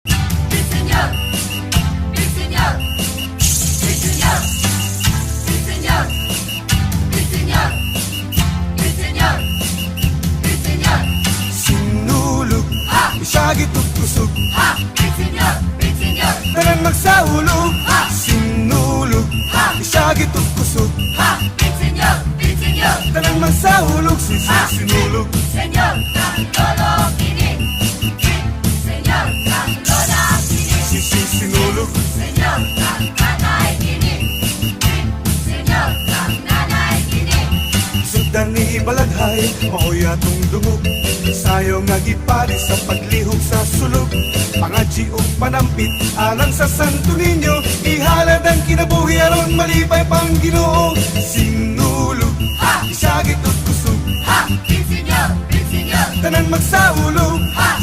Bisenyor, bisenyor, bisenyor, bisenyor, bisenyor, bisenyor, bisenyor. Sinulog, isagit ug kusog, Ha, bisenyor, bisenyor, tanan magsaulog. Sinulog, isagit ug kusog, ha, bisenyor, bisenyor, tanan magsaulog. Sinulog, senyor, kang lolo kini. Senyor, kang lola kini. sinulog. Senyor, kang nanay kini. Senyor, kang nanay kini. Sugdan ni Balaghay, maoy atong dungog. Sayo nga gipari sa paglihok sa sulog. Pangadji ug panampit alang sa Santo Niño. Ihalad ang kinabuhi aron malipay pang Ginoo. Sinulog, isagit ug kusog, Ha, bisenyor, bisenyor, tanan magsaulog. ha,